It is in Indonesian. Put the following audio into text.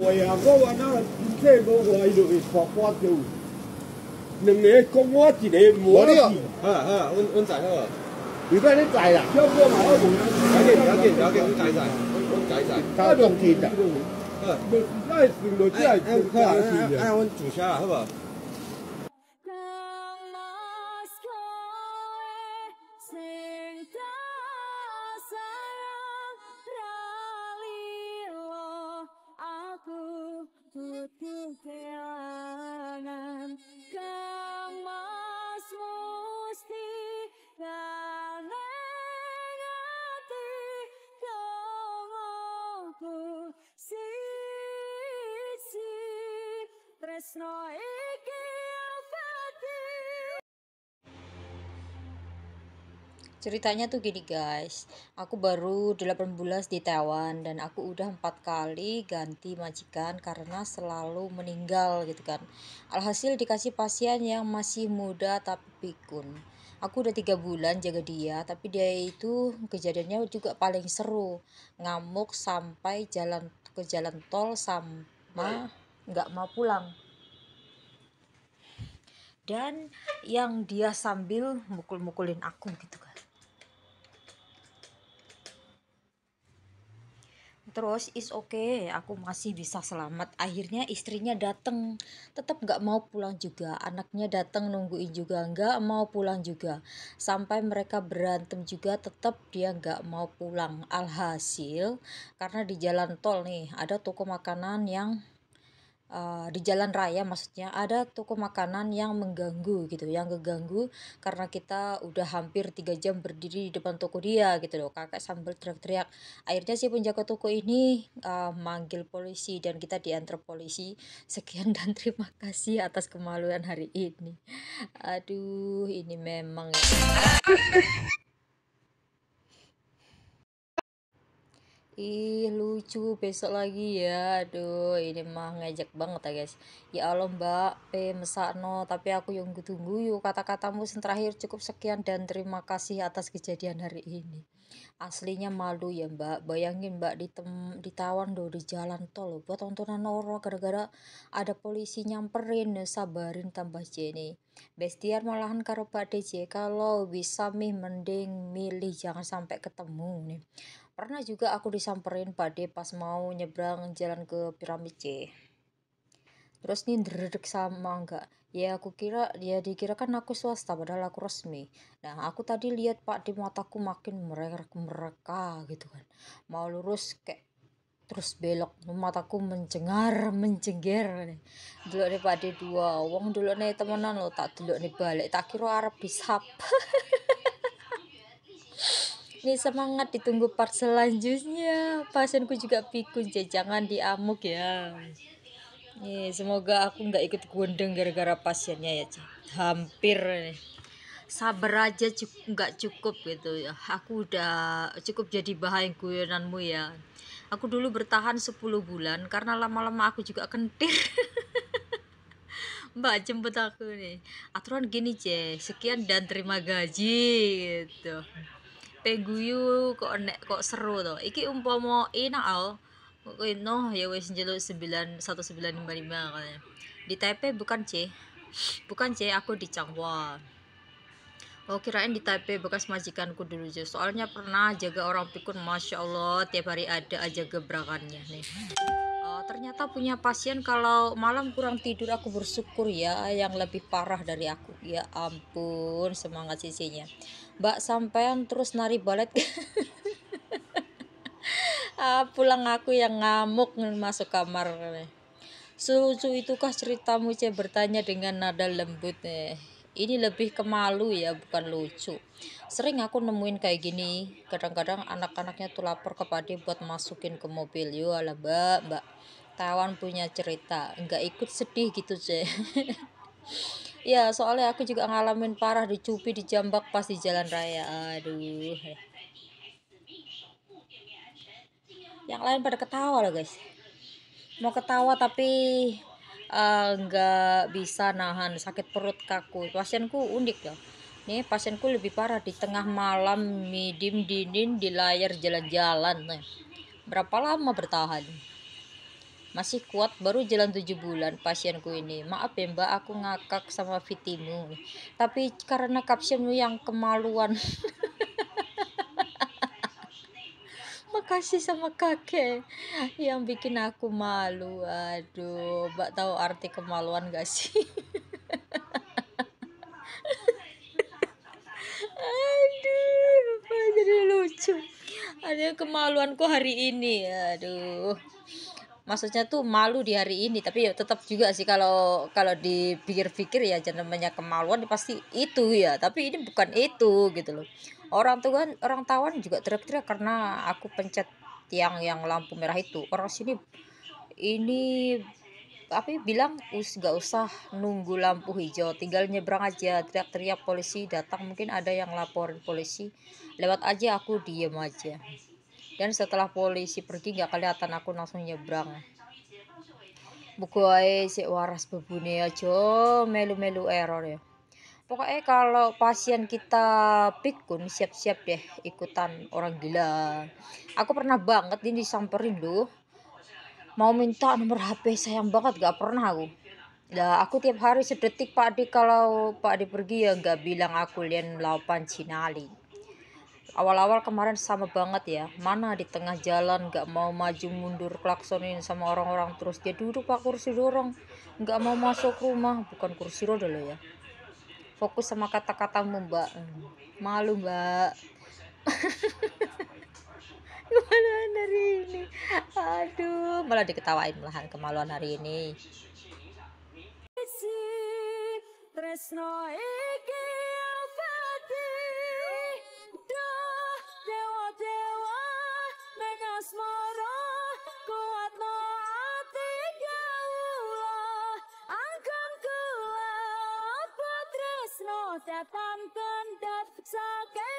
为啊，我原来身体无坏就会破破掉，两个讲我一个无无你哦去，阮知好，你摆你知啦，叫我嘛好问。阮知，他重听的。无爱算就只系算下去阮注销好无？Butuh kelangan Kang Mas Musti Kaneng ati Dongoku Sisi Tresno iki abadi. Ceritanya tuh gini guys, aku baru 18 di Taiwan dan aku udah 4 kali ganti majikan karena selalu meninggal gitu kan. Alhasil dikasih pasien yang masih muda tapi pikun. Aku udah 3 bulan jaga dia, tapi dia itu kejadiannya juga paling seru. Ngamuk sampai ke jalan tol sama nggak mau pulang. Dan yang dia sambil mukul-mukulin aku gitu kan. Terus is okay, aku masih bisa selamat. Akhirnya istrinya datang, tetap nggak mau pulang juga. Anaknya datang nungguin juga, nggak mau pulang juga. Sampai mereka berantem juga, tetap dia nggak mau pulang. Alhasil, karena di jalan tol nih ada toko makanan yang di jalan raya, maksudnya ada toko makanan yang mengganggu gitu, yang ngeganggu karena kita udah hampir 3 jam berdiri di depan toko dia gitu loh. Kakak sambil teriak-teriak. Akhirnya si penjaga toko ini manggil polisi dan kita diantar polisi. Sekian dan terima kasih atas kemaluan hari ini. Aduh, ini memang ya. Ih lucu, besok lagi ya. Aduh ini mah ngejek banget ya guys. Ya Allah mbak mesakno, tapi aku yang tunggu yuk kata-katamu terakhir. Cukup sekian dan terima kasih atas kejadian hari ini. Aslinya malu ya mbak, bayangin mbak ditawan do di jalan tol buat tontonan horor gara-gara ada polisi nyamperin. Sabarin tambah Jenny bestiar malahan karo Pak DJ. Kalau bisa mending milih jangan sampai ketemu nih. Pernah juga aku disamperin Pak D pas mau nyebrang jalan ke Piramid C. Terus nih dredeg sama enggak. Ya aku kira dia dikira kan aku swasta padahal aku resmi. Nah aku tadi lihat Pak di mataku makin mereka gitu kan. Mau lurus kayak terus belok mataku mencengger. Dulu nih Pak D dua wong dulu nih temenan lo tak dulu nih balik tak kira arep disap. Nih semangat ditunggu part selanjutnya. Pasienku juga pikun, jangan diamuk ya. Nih semoga aku nggak ikut gondeng gara-gara pasiennya ya. Hampir nih. Sabar aja nggak cukup gitu ya. Aku udah cukup jadi bahan guyonanmu ya. Aku dulu bertahan 10 bulan karena lama-lama aku juga kentir. Mbak jemput aku nih. Aturan gini sekian dan terima gaji gitu. Peguyu kok seru to. Iki umpama enak kok no ya wis njaluk 1955 katanya. Di Taipei bukan bukan aku di Changhua. Oh kirain di Taipei bekas majikanku dulu soalnya pernah jaga orang pikun, masya Allah tiap hari ada aja gebrakannya nih. Ternyata punya pasien kalau malam kurang tidur. Aku bersyukur ya yang lebih parah dari aku. Ya ampun, semangat sisinya mbak sampean terus nari balet. Pulang aku yang ngamuk masuk kamar. Selucu itukah ceritamu bertanya dengan nada lembut ini lebih ke malu ya bukan lucu. Sering aku nemuin kayak gini. Kadang-kadang anak-anaknya tuh lapor kepada buat masukin ke mobil. Yo ala mbak Tawan punya cerita nggak ikut sedih gitu ya soalnya aku juga ngalamin parah dicupi dijambak pas di jalan raya. Aduh yang lain pada ketawa loh guys, mau ketawa tapi nggak bisa nahan sakit perut kaku. Pasienku unik loh nih, pasienku lebih parah di tengah malam midim dinin di layar jalan-jalan. Berapa lama bertahan Masih kuat, baru jalan 7 bulan pasienku ini. Maaf ya Mbak, aku ngakak sama VT-mu. Tapi karena captionmu yang kemaluan. Makasih sama kakek yang bikin aku malu. Aduh, Mbak tahu arti kemaluan gak sih? Aduh, jadi lucu. Ada kemaluanku hari ini. Aduh. Maksudnya tuh malu di hari ini, tapi ya tetap juga sih kalau kalau dipikir-pikir ya jangan namanya kemaluan ya pasti itu ya, tapi ini bukan itu gitu loh. Orang tawan juga teriak-teriak karena aku pencet yang lampu merah itu. Orang sini ini apa ya, bilang gak usah nunggu lampu hijau, tinggal nyebrang aja, teriak-teriak polisi datang, mungkin ada yang laporin polisi lewat aja, aku diem aja. Dan setelah polisi pergi nggak kelihatan, aku langsung nyebrang. Buku ae sik waras bebune aja melu-melu error ya. Pokoknya kalau pasien kita pikun, siap-siap deh ikutan orang gila. Aku pernah banget ini disamperin loh. Mau minta nomor HP, sayang banget gak pernah aku. Nah, aku tiap hari sedetik Pak Adi, kalau Pak Adi pergi ya nggak bilang aku lian laupan Cinali. Awal-awal kemarin sama banget ya, mana di tengah jalan gak mau maju mundur, klaksonin sama orang-orang, terus dia duduk pak kursi dorong, gak mau masuk rumah, bukan kursi roda loh ya. Fokus sama kata-katamu Mbak. Malu Mbak. Kemaluan hari ini, aduh, malah diketawain malahan kemaluan hari ini. Si tresno iki abadi, dah dewa-dewa nang asmara, kuatno ati kawula, angkang kula apa tresno tetan kendhat saking